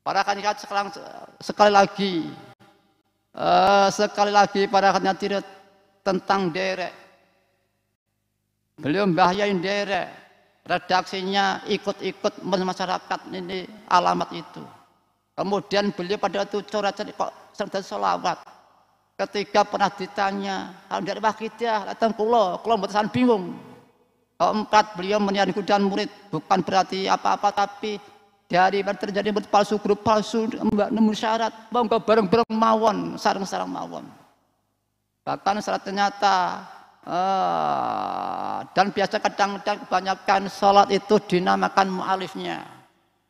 Para kandidat sekarang sekali lagi para kandidat tentang derek. Beliau membahayain derek. Redaksinya ikut-ikut masyarakat ini alamat itu. Kemudian beliau pada itu coret-coret kok serta sholawat. Ketika pernah ditanya, kalau dari wakidah datang kulo batasan bingung. Keempat, beliau menjadi dan murid, bukan berarti apa-apa, tapi dari terjadi murid palsu, grup palsu, nemu syarat, bangga bareng-bareng mawon, sarang-sarang mawon. Bahkan syarat ternyata, dan biasa kadang-kadang kebanyakan sholat itu dinamakan mu'alifnya.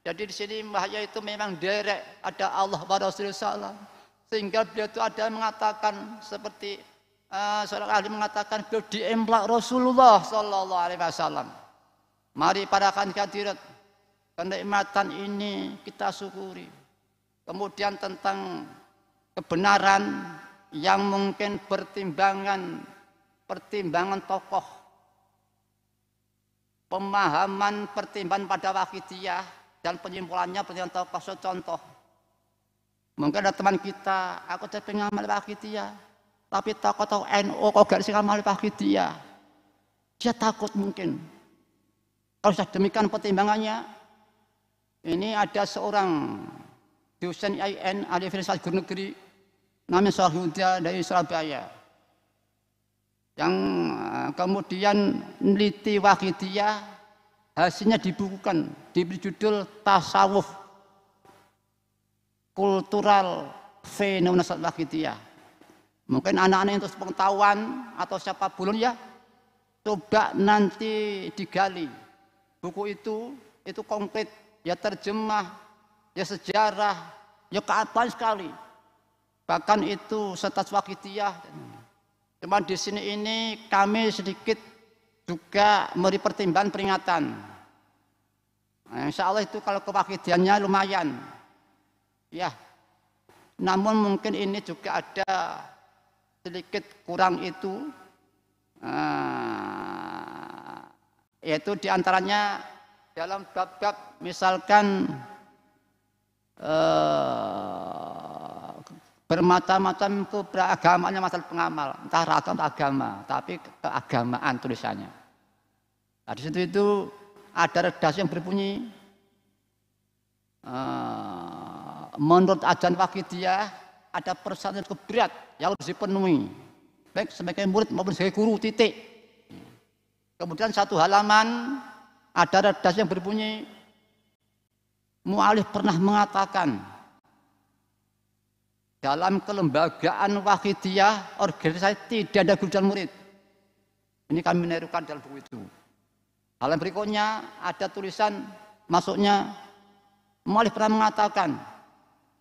Jadi di sini bahaya itu memang derek, ada Allah wa Rasulullah. Sehingga beliau itu ada mengatakan seperti seorang ahli mengatakan beliau diemplak Rasulullah Sallallahu Alaihi Wasallam. Mari para hadirat, kenikmatan ini kita syukuri. Kemudian tentang kebenaran yang mungkin pertimbangan tokoh, pemahaman pertimbangan pada wakidiyah dan penyimpulannya pertimbangan tokoh. Contoh, mungkin ada teman kita, aku jadi pengamal wakidiyah, tapi tokoh NU kok gak bisa ngamal wakidiyah, dia takut mungkin. Kalau sudah demikian pertimbangannya, ini ada seorang dosen IAIN ahli filsafat guru negeri namanya Syahhuda dari Surabaya yang kemudian meneliti wakidiyah, hasilnya dibukukan, diberi judul Tasawuf Kultural Fenomena Wakidiyah. Mungkin anak-anak yang terus pengetahuan atau siapa pun ya, coba nanti digali buku itu konkret, ya terjemah, ya sejarah, ya keabsahan sekali. Bahkan itu status wakidiyah. Cuma di sini ini kami sedikit juga memberi pertimbangan peringatan. Nah, insya Allah itu kalau kewakidiannya lumayan. Ya, namun mungkin ini juga ada sedikit kurang itu. Yaitu diantaranya dalam bab-bab misalkan bermacam-macam keberagamaannya masalah pengamal, entah ragam atau agama, tapi keagamaan tulisannya. Nah, di situ itu ada redaksi yang berbunyi menurut ajaran wakidiyah ada persyaratan keberat yang harus dipenuhi, baik sebagai murid maupun sebagai guru, titik. Kemudian satu halaman ada redaksi yang berbunyi mu'alif pernah mengatakan dalam kelembagaan wakidiyah organisasi tidak ada guru dan murid. Ini kami menirukan dalam buku itu. Halaman berikutnya ada tulisan masuknya mu'alif pernah mengatakan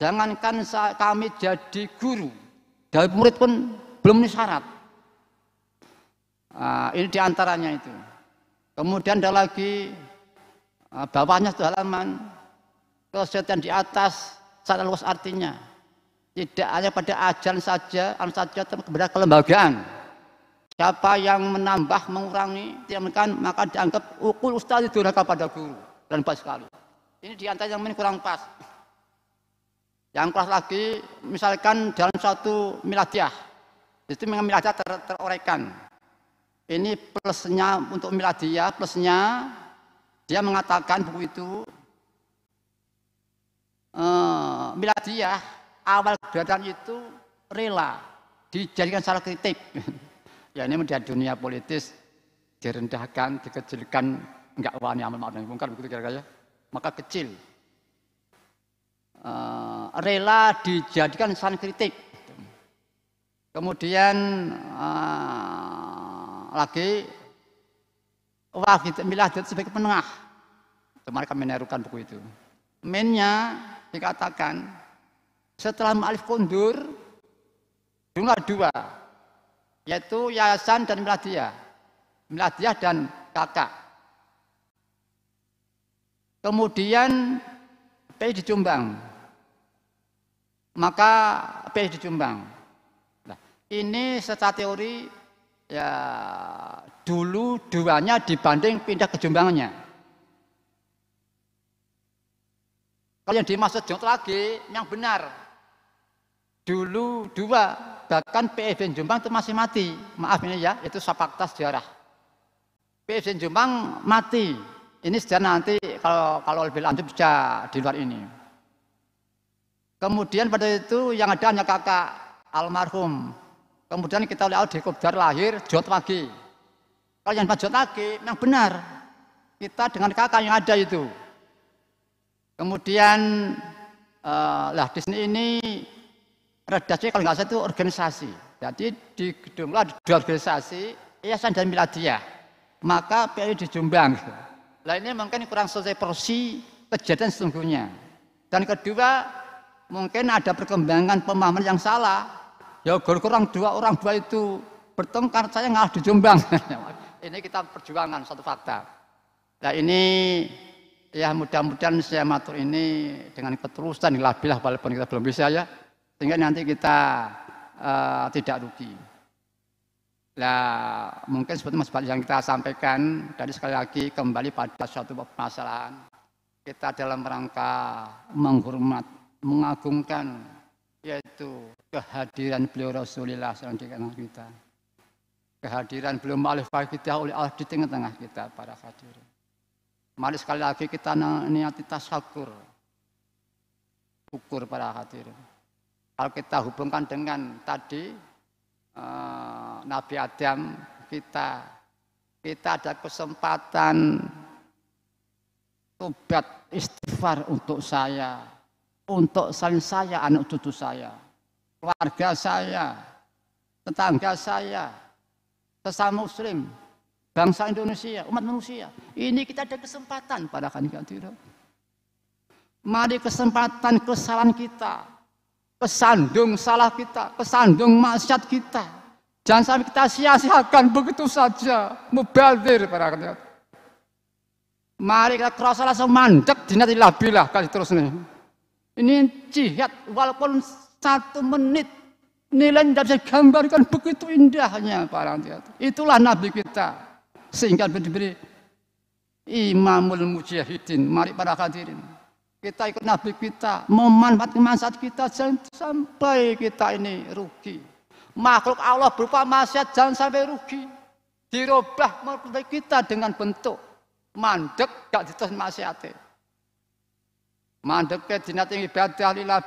jangankan kami jadi guru, dari murid pun belum ini syarat. Ini diantaranya itu. Kemudian ada lagi bawahnya satu halaman kesetiaan di atas secara luas artinya tidak hanya pada ajaran saja kepada kelembagaan. Siapa yang menambah, mengurangi, maka dianggap ukul ustaz itu durhaka pada guru dan baik sekali. Ini diantara yang kurang pas. Yang kelas lagi, misalkan dalam suatu miladiyah, itu memang miladiyah teroraikan. Ini plusnya untuk miladiyah, plusnya dia mengatakan buku itu miladiyah awal keberadaan itu rela dijadikan salah kritik. Ya ini menjadi dunia politis direndahkan, dikecilkan, enggak wani amal ma'ruf nahi munkar begitu kira-kira. Maka kecil. Rela dijadikan salah kritik. Kemudian lagi miladiyah sebagai penengah. Kemarin kami menerukan buku itu. Mainnya dikatakan setelah mu'alif kundur jumlah dua, yaitu yayasan dan miladiyah dan kakak. Kemudian PI di Jombang, maka PI di Jombang. Nah, ini secara teori ya dulu duanya dibanding pindah ke Jombangnya. Kalau yang dimaksud jod lagi yang benar. Dulu 2, bahkan PIB Jombang itu masih mati. Maaf ini ya, itu fakta sejarah. PIB Jombang mati. Ini sejarah nanti kalau lebih lanjut bisa di luar ini. Kemudian pada itu yang ada hanya kakak almarhum. Kemudian kita lihat di Kopdar lahir jod lagi. Kalau yang jod lagi, yang benar. Kita dengan kakak yang ada itu. Kemudian lah di sini ini redaksi kalau nggak salah itu organisasi. Jadi di gedung lah di organisasi Yayasan dan Miladiyah. Maka PI di Jombang. Nah ini mungkin kurang selesai porsi kejadian sesungguhnya. Dan kedua mungkin ada perkembangan pemahaman yang salah. Ya kurang 2 orang itu bertengkar, saya ngalah di Jombang. Ini kita perjuangan satu fakta. Nah ini ya mudah-mudahan saya matur ini dengan ketulusan ilabilah walaupun kita belum bisa ya. Sehingga nanti kita tidak rugi. Nah, mungkin seperti Mas yang kita sampaikan, dari sekali lagi kembali pada suatu permasalahan. Kita dalam rangka menghormat, mengagungkan, yaitu kehadiran beliau Rasulullah SAW di tengah kita. Kehadiran beliau ma'alifah kita oleh Allah di tengah-tengah kita, para hadirin. Mari sekali lagi kita niati tasyakur. Ukur para hadirin. Kalau kita hubungkan dengan tadi Nabi Adam, kita ada kesempatan tobat istighfar untuk saya, untuk saya, anak cucu saya, keluarga saya, tetangga saya, sesama muslim, bangsa Indonesia, umat manusia. Ini kita ada kesempatan pada hadirin. Mari kesempatan kesalahan kita. Kesandung salah kita, kesandung maksiat kita. Jangan sampai kita sia-siakan begitu saja. Mubadzir para hadirin. Mari kita kerasa langsung mandek dinatilah bilah kali terus nih. Ini jihad walaupun 1 menit nilai tidak bisa gambarkan begitu indahnya para hadirin. Itulah Nabi kita sehingga diberi Imamul Mujahidin. Mari para hadirin. Kita ikut Nabi kita, memanfaatkan manfaat kita sampai kita ini rugi. Makhluk Allah berupa maksiat jangan sampai rugi. Dirubah memperbaiki kita dengan bentuk mandek gak diterus maksiate. Mandek ke dinat ibadah lillah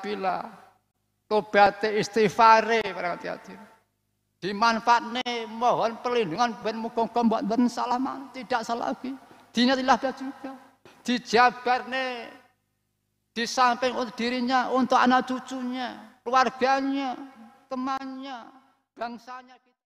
tobat istighfare para hati-hati. Dimanfaatne mohon perlindungan ben muga-muga mbok ben salaman, tidak salah lagi. Dinat ibadah juga. Dijabarne di samping untuk dirinya, untuk anak cucunya, keluarganya, temannya, bangsanya.